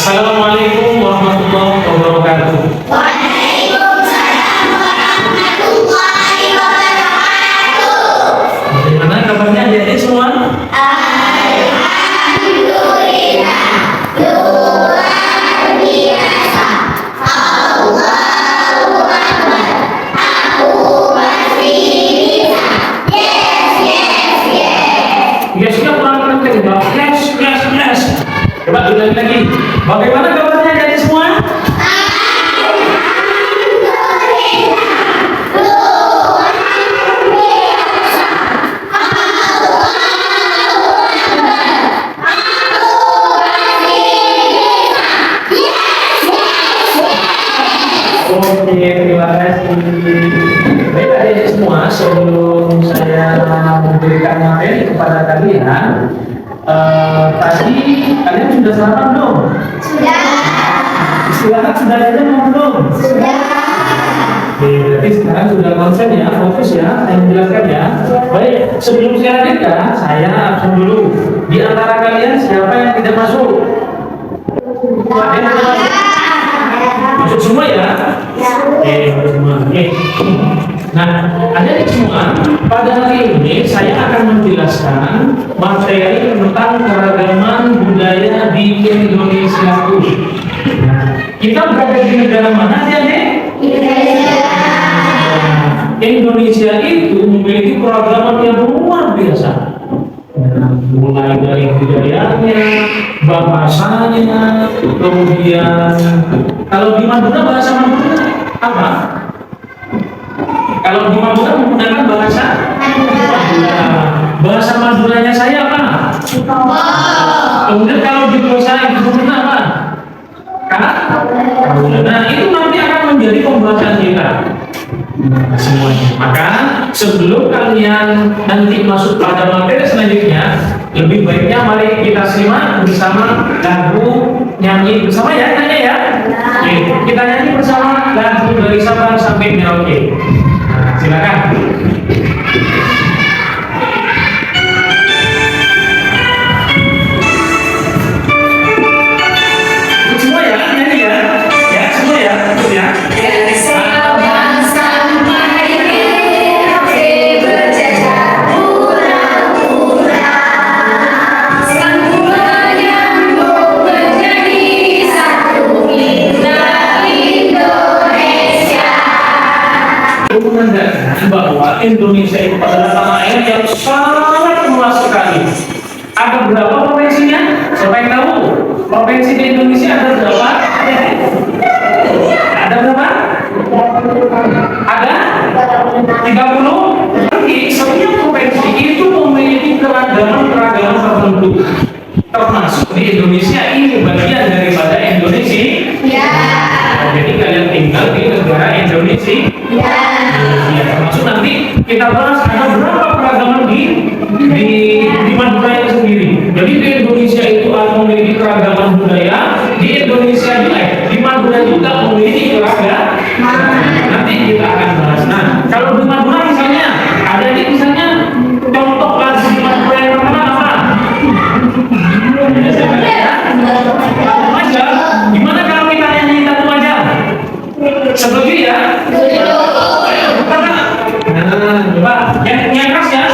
Assalamualaikum warahmatullahi wabarakatuh. Waalaikumsalam warahmatullahi wabarakatuh. Bagaimana kabarnya adik-adik semua? Alhamdulillah, luar biasa. Allahu Akbar. Aku masih bisa. Yes, yes, yes. Ya sudah kurang penting, Pak. Yes. Coba ulangi lagi. Bagaimana kabarnya adik-adik semua? Oke, terima kasih. Baik adik-adik semua, sebelum saya memberikan materi kepada kalian, tadi kalian sudah sarapan belum? Sudah. Istirahat sudah ada belum? Sudah. Oke, berarti sekarang sudah konsen ya, fokus ya, saya menjelaskan ya. Baik, sebelum saya lanjutkan, saya absen dulu. Di antara kalian siapa yang tidak masuk? Ada yang tidak masuk? Masuk semua ya? Oke, masuk semua. Oke. Nah, adik-adik semua, pada hari ini saya akan menjelaskan materi tentang keragaman budaya di Indonesia. Nah, kita berada di negara mana adik-adik? Indonesia itu memiliki keragaman yang luar biasa. Mulai dari budayanya, bahasanya, kemudian kalau di Madura bahasa Madura apa? Kalau di Madura menggunakan bahasa Madura. Bahasa Maduranya saya apa? Kemudian kalau di bahasa Ibu apa? Nah, itu nanti akan menjadi pembahasan kita. Semuanya. Maka sebelum kalian nanti masuk pada materi selanjutnya, lebih baiknya mari kita simak bersama lagu nyanyi bersama ya, nyanyi ya. Oke, kita nyanyi bersama lagu dari Sabang sampai Merauke. Nah, silakan. Semua ya, nyanyi ya. Ya, semua ya, ikut ya. Menandakan bahwa Indonesia itu adalah tanah air yang sangat luas sekali. Ada berapa provinsinya? Siapa yang tahu? Provinsi di Indonesia ada berapa? Ada berapa? Ada 30. Setiap provinsi itu memiliki keragaman tertentu. Termasuk di Indonesia ini bagian daripada Indonesia. Ya. Jadi kalian tinggal di negara Indonesia. Ya. Ya, termasuk nanti kita bahas ada berapa keragaman di Madura itu sendiri. Jadi di Indonesia itu memiliki keragaman budaya, di Indonesia juga di Madura juga memiliki keragaman. Nanti kita akan bahas. Nah, kalau di Madura misalnya ada di misalnya contoh lagu di Madura yang terkenal apa? Aja. Gimana kalau kita nyanyi satu aja? Setuju ya? Nah, coba yang keras ya.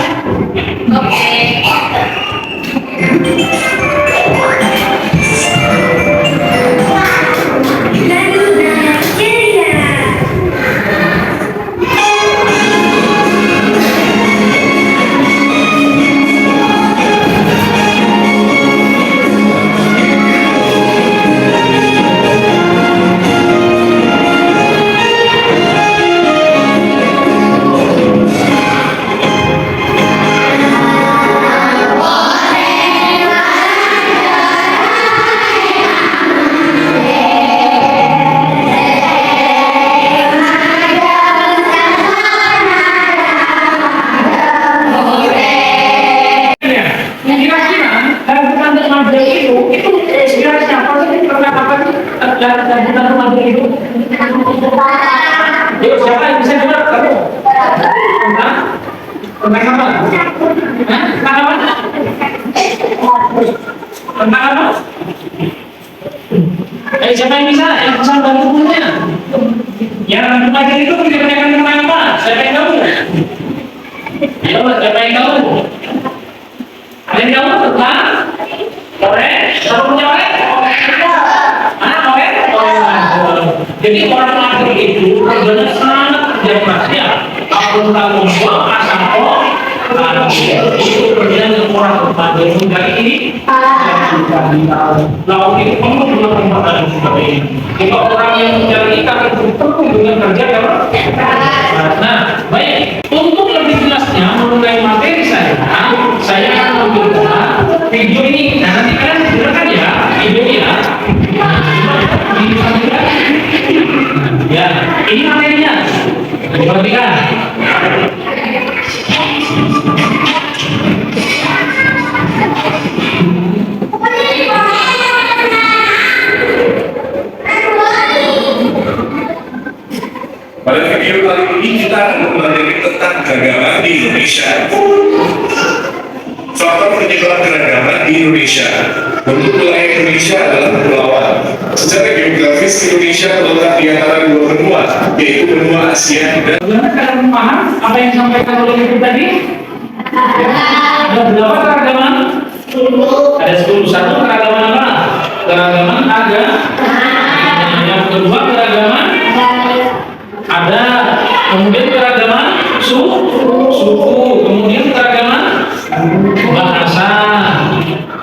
Yuk, siapa yang bisa dengar? Kamu? Tentang apa? Tentang apa? Tentang apa? Siapa yang bisa bantu punya? Yang remaja itu kebanyakan tentang apa? Siapa yang tahu? Ayo, siapa yang tahu? Ada yang tahu tentang korek? Siapa punya korek? Korek? Jadi orang laki itu kerjanya sangat kerja keras ya. Kalau tahu semua asal itu kerjanya orang berbagai dari ini. Laut itu penuh dengan tempatan dan sebagainya. Jika orang yang mencari ikan itu penuh dengan kerja kan? Nah, baik. Untuk lebih jelasnya mengenai materi saya akan memberikan video ini. Nah, nanti kalian dengarkan ya videonya. Ya, ini materinya. Diperhatikan. Pada video kali ini kita akan mempelajari tentang keragaman di Indonesia. Faktor penyebab keragaman di Indonesia. Bentuk wilayah Indonesia adalah kepulauan. Secara geografis Indonesia terletak di antara dua benua, yaitu benua Asia dan. Bagaimana kalian paham apa yang disampaikan oleh ibu tadi? Ada berapa keragaman? Ada 10. Satu keragaman apa? Keragaman agama. Yang kedua keragaman ada, kemudian keragaman suku, kemudian keragaman bahasa,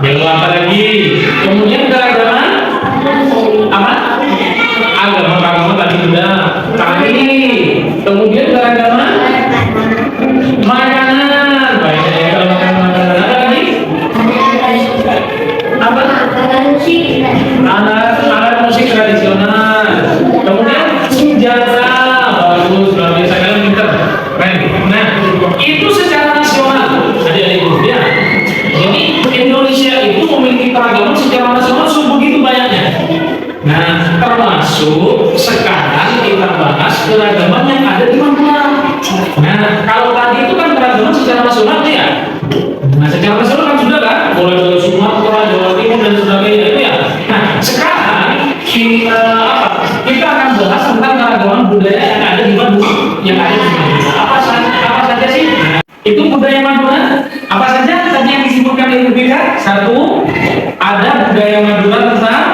yang apa lagi? Kemudian keragaman apa? Agama tadi sudah. Tadi, kemudian keragaman makanan. Baik, kalau makanan apa lagi? Apa? Alat musik tradisional. Kemudian senjata. Bagus, luar biasa, kalian pintar. Keren. Nah, itu secara nasional. Adik-adik ya. Jadi Indonesia itu memiliki keragaman secara nasional begitu banyaknya. Nah, termasuk sekarang kita bahas keragaman yang ada di Madura. Nah, kalau tadi itu kan keragaman secara nasional ya. Nah, secara nasional kan sudah kan, mulai dari Sumatera, Jawa Timur dan sebagainya itu ya. Nah, sekarang kita akan bahas tentang keragaman budaya yang ada di Madura. Apa saja sih? Nah, itu budaya Madura. Apa saja tadi yang disebutkan itu bisa? Satu, ada budaya Madura tentang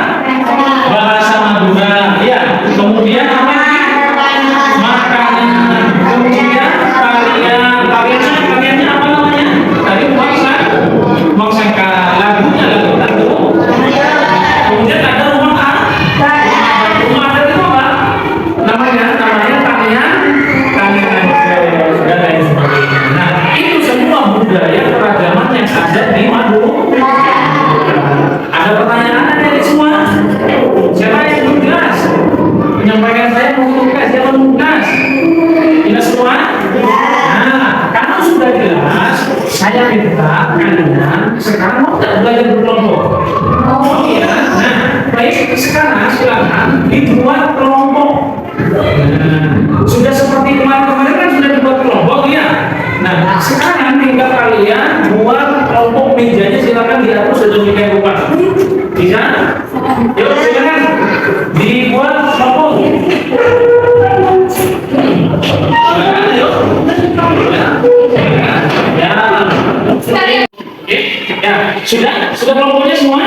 bahasa Madura, ya. Kemudian apa? Makanan. Kemudian tariannya apa namanya? Tadi maksangka lagunya lagu. Kemudian ada rumah adat itu apa? Namanya tarian dan lain sebagainya. Nah, itu semua budaya keragaman yang ada di Madura. Ada pertanyaan dari semua? Siapa yang belum jelas? Menyampaikan saya mau tugas, siapa tugas? Jelas semua? Nah, kalau sudah jelas, saya minta kalian sekarang mau tidak belajar berkelompok? Oh iya. Nah, baik, sekarang silakan dibuat kelompok. Nah, sudah seperti kemarin kan sudah dibuat kelompok ya. Nah, sekarang tinggal kalian buat kelompok mejanya, silakan diatur sedemikian rupa. Bisa? Yuk, silakan dibuat kelompok. Silakan, yuk. Ya, sudah kelompoknya semua?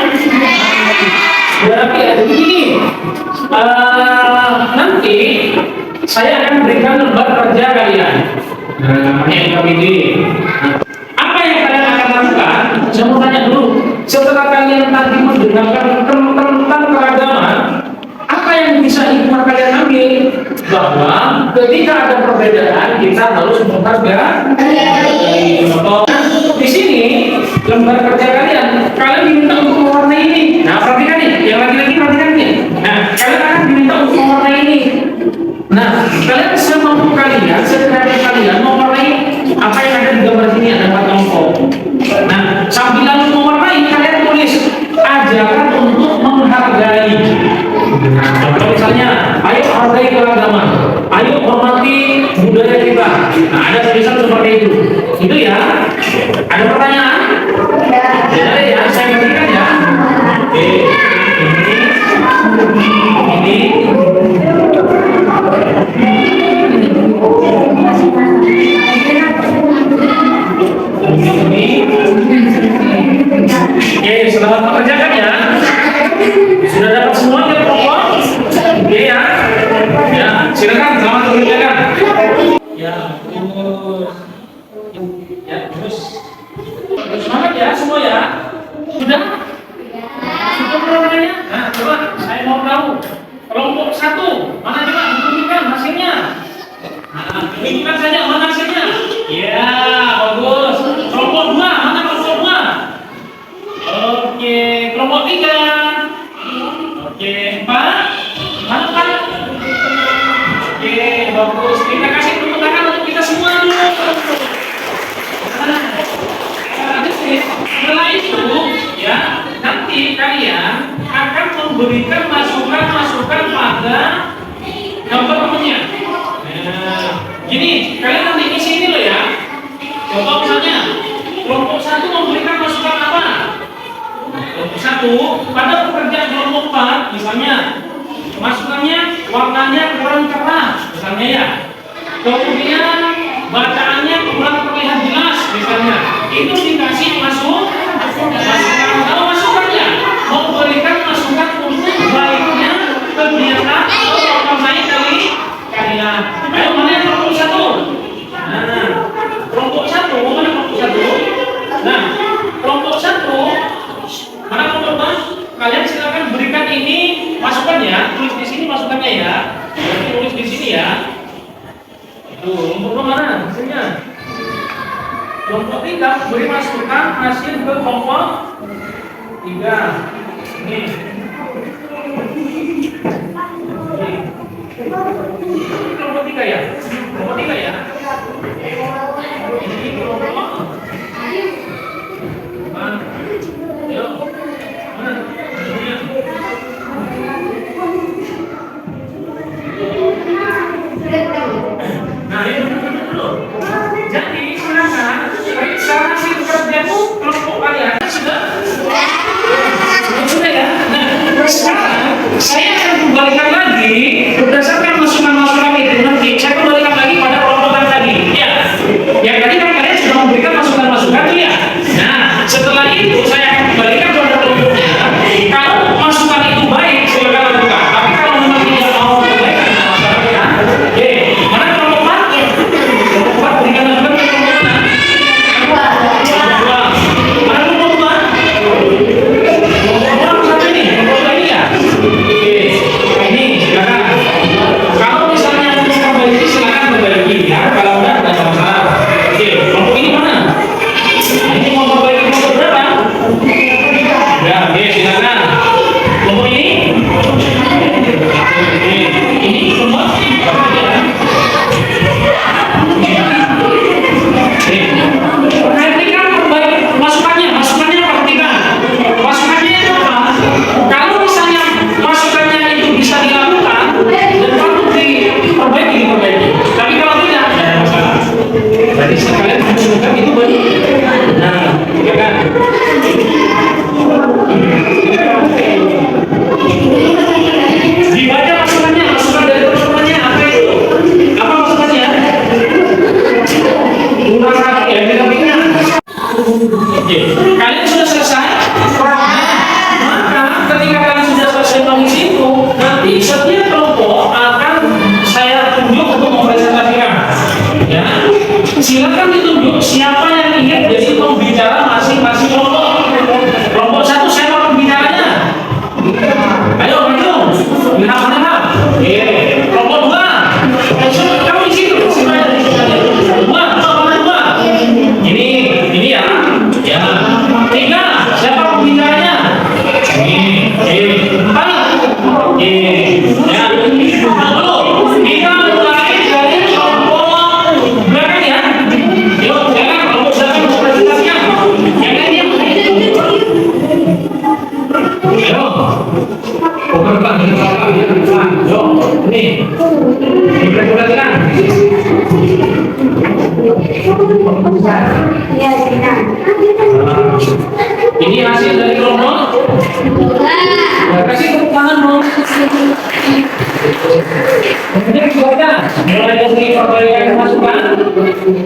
Sudah rapi ya. Jadi gini, nanti saya akan berikan lembar kerja kalian. Namanya KBD. Apa yang kalian akan lakukan? Saya mau tanya dulu. Setelah kalian tadi mendengarkan tentang keragaman, apa yang bisa hikmah kalian ambil? Bahwa ketika ada perbedaan kita harus menghargai. Di sini lembar kerja kalian diminta untuk mewarnai ini. Nah, perhatikan nih, yang laki-laki perhatikan nih. Nah, kalian akan diminta untuk mewarnai ini. Nah, kalian semampu kalian, sekreatif kalian mewarnai apa yang ada di gambar sini, ada 4 kelompok. Nah, sambil lalu mewarnai, kalian tulis ajakan untuk menghargai. Nah, contoh misalnya, ayo hargai keragaman, ayo hormati budaya kita. Nah, ada tulisan seperti itu. Itu ya. Ada pertanyaan? Ya, saya berikan ya. Oke. Ini silakan selamat mengerjakan. Ya, terus. Ya, terus. Semangat ya semua ya. Sudah? Sudah programnya? Nah, coba saya mau tahu. Kelompok 1, mana coba tunjukkan hasilnya? Nah, tunjukkan saja mana hasilnya. Ya, bagus. Kelompok 2, mana kelompok 2? Oke, kelompok 3. Oke, 4. Mana 4? Oke, bagus. Kita kasih tepuk tangan untuk kita semua dulu. Setelah itu, ya, nanti kalian akan memberikan masukan-masukan pada gambar temennya. Nah, gini, kalian nanti isi ini loh ya. Contoh misalnya, kelompok 1 memberikan masukan apa? Kelompok 1 pada pekerjaan kelompok 4, misalnya masukannya warnanya kurang cerah, misalnya ya. Kemudian bacaannya kurang terlihat jelas, misalnya. Itu dikasih masukan. Kalau masukannya memberikan masukan untuk baiknya kegiatan atau apa baik kalian. Ayo mana yang kelompok 1? Nah, kelompok 1 mana kelompok 1? Nah, kelompok 1 mana kelompok 2? Kalian silakan berikan ini masukannya. Tulis di sini masukannya ya. Tulis di sini ya. Tuh, kelompok 2 mana hasilnya? Kelompok 3 beri masukan hasil ke kelompok 3. Ini kelompok 3 ya? Kelompok 3 ya? Ini kelompok mana? Ayo. Mana? Nah, ini dulu. Jadi silakan periksa hasil kerjamu kelompok kalian sudah ya. Nah, sekarang saya akan kembalikan lagi berdasarkan masukan-masukan itu. Nanti saya kembalikan lagi pada kelompok yang tadi. Ya, yang tadi kan kalian sudah memberikan masukan-masukan tuh ya. Nah, setelah itu saya akan kembalikan pada kelompoknya. Kalau masukan itu baik, silakan lakukan. Tapi kalau memang tidak mau kebaikan masalahnya, mana kelompok 4? Kelompok 4 berikan masukan ke kelompok mana? Mana kelompok 2? Kelompok 2 satu ini, kelompok 2 ini ya. Oke, ini silakan. Kalau misalnya mau memperbaiki silakan memperbaiki ya. Kalau enggak ada masalah. Oke, kelompok ini mana? Ini mau memperbaiki kelompok berapa? Ya, oke silakan. Kelompok ini? Oke, ini kelompok perhatikan masukannya perhatikan. Masukannya itu apa? Kalau misalnya masukannya itu bisa dilakukan dan patut diperbaiki. Tapi kalau tidak, ada masalah. Jadi sekalian menunjukkan itu baik. Nah, ya kan? Dibaca masukan dari teman-temannya apa itu? Apa masukannya? Kurang rapi ya, grafiknya. Oke, kalian sudah selesai? Maka ketika kalian sudah selesai mengisi itu, nanti setiap kelompok akan saya tunjuk untuk mempresentasikan. Ya, silakan ditunjuk siapa yang ingin jadi pembicara masing-masing kelompok. Kelompok 1 saya mau pembicaranya. Ayo maju, lihat mana? Kelompok 2, kamu di situ. Ini ya. Ya. 3, siapa pembicaranya? Ini. 4. Ya. Lalu kita mulai dari kelompok belakang ya. Yuk, jangan kelompok belakang presentasinya. Jangan diam. Ayo. Pekerjaan dengan belakang ya. Yuk, ini. Diperhatikan. Ini hasil dari kelompok. Kasih tepuk tangan dong. Kemudian juga mulai dari perbaikan masukan.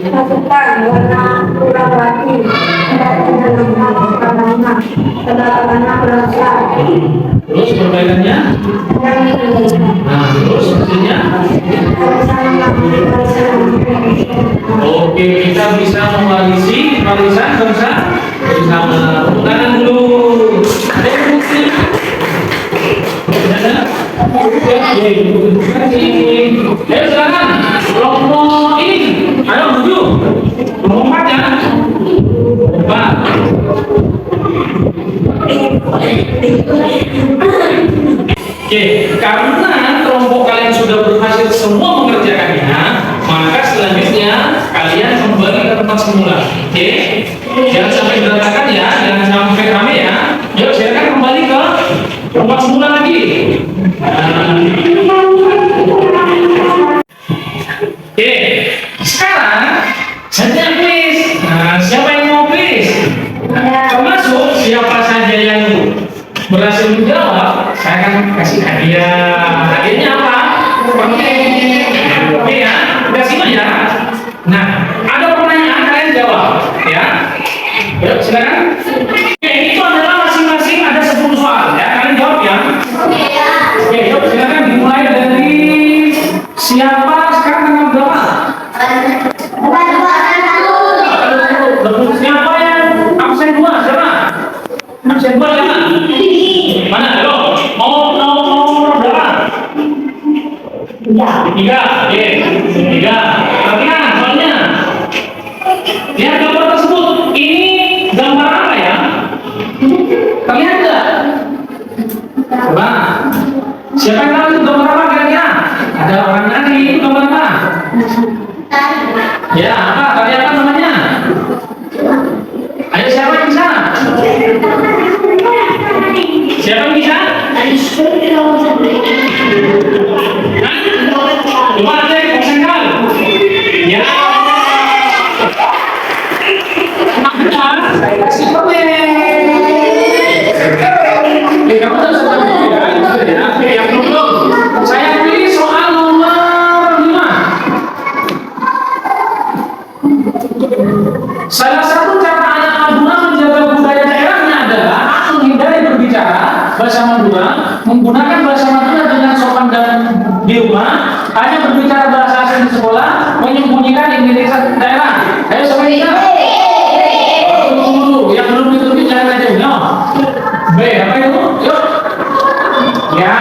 Masukan warna kurang lagi kedatangannya berasa Terus perbaikannya. Nah, terus hasilnya. Oke, kita bisa mewarisi warisan bangsa bersama. Tepuk tangan dulu. Ada yang bukti? Ada? Oke, terima kasih. Ayo silakan. Kelompok ini, ayo maju. Kelompok 4 ya. 4. Oke, karena kelompok kalian sudah berhasil semua mengerjakannya, maka selanjutnya kalian kembali ke tempat semula. Oke, jangan sampai berantakan ya, jangan sampai rame ya. Yuk, silakan kembali ke tempat semula lagi. Oke, sekarang saatnya quiz. Nah, siapa yang mau quiz? Termasuk siapa saja yang berhasil menjawab, saya akan kasih hadiah. Hadiahnya apa? Oke ya, udah simak ya. Nah, ada pertanyaan kalian jawab ya. Yuk, silakan. Oke, itu adalah masing-masing ada 10 soal ya. Kalian jawab ya. Oke, yuk silakan dimulai dari siapa sekarang tanggal berapa? Siapa yang absen 2? Siapa? Absen 2 siapa? Mana? Ayo, mau nomor berapa? 3. Oke, 3. Perhatikan soalnya. Lihat gambar tersebut. Ini gambar apa ya? Terlihat nggak? Coba. Siapa yang tahu itu gambar apa kira-kira? Ada orang nari, itu gambar apa? Ya, apa? Tadi apa namanya? Ayo siapa yang bisa? Siapa yang bisa? Hah? Coba cek konsentrasi. Ya. Saya kasih permen. Kamu harus tahu ya. Oke, yang belum. Saya pilih soal nomor 5. Salah satu cara anak Madura menjaga budaya daerahnya adalah menghindari berbicara bahasa Madura, menggunakan bahasa Madura dengan sopan dan di rumah, hanya berbicara bahasa asing di sekolah, menyembunyikan identitas daerah. Ayo siapa yang bisa? Tunggu, yang belum ditulis jangan aja. No. B, apa itu? Yuk. Ya.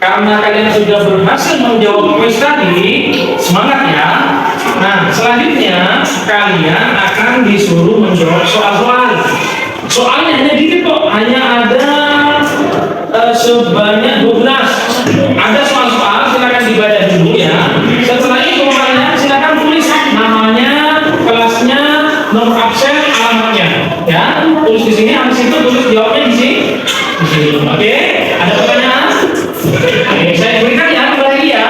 Karena kalian sudah berhasil menjawab kuis tadi, semangat ya. Nah, selanjutnya kalian akan disuruh menjawab soal-soal. Soalnya hanya dikit kok, hanya ada sebanyak 12. Ada soal-soal, silakan dibaca dulu ya. Setelah itu kalian silakan tulis namanya, kelasnya, nomor absen, alamatnya. Ya, tulis di sini, habis itu tulis jawabnya di sini. Oke, ada pertanyaan? Oke, saya berikan ya, kembali ya.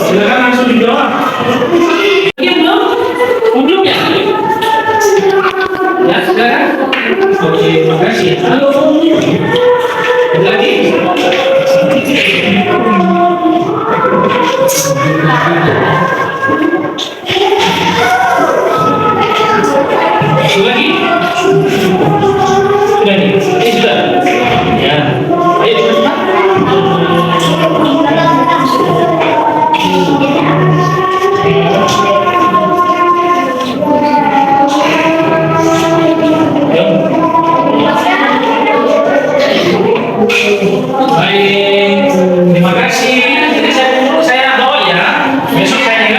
Silakan langsung dijawab. Belum? Belum ya? Ya, silakan. Oke, makasih. Halo. Ada lagi? Lagi? Sudah nih? Sudah? Ya. Ayo cepat. Baik, terima kasih. Jadi saya bawa ya. Besok saya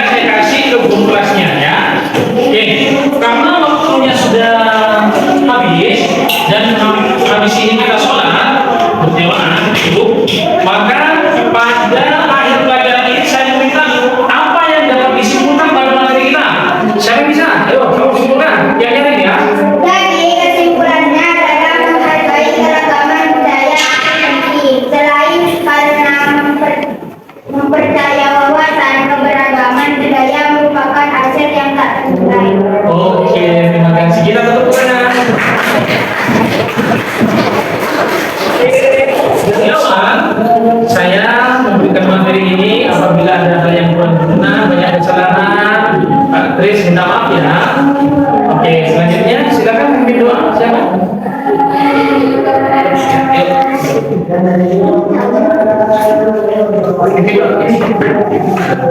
benar, banyak kesalahan. Pak Tris minta maaf ya. Oke, selanjutnya silakan memimpin doa. Siapa? Yuk. Memimpin doa.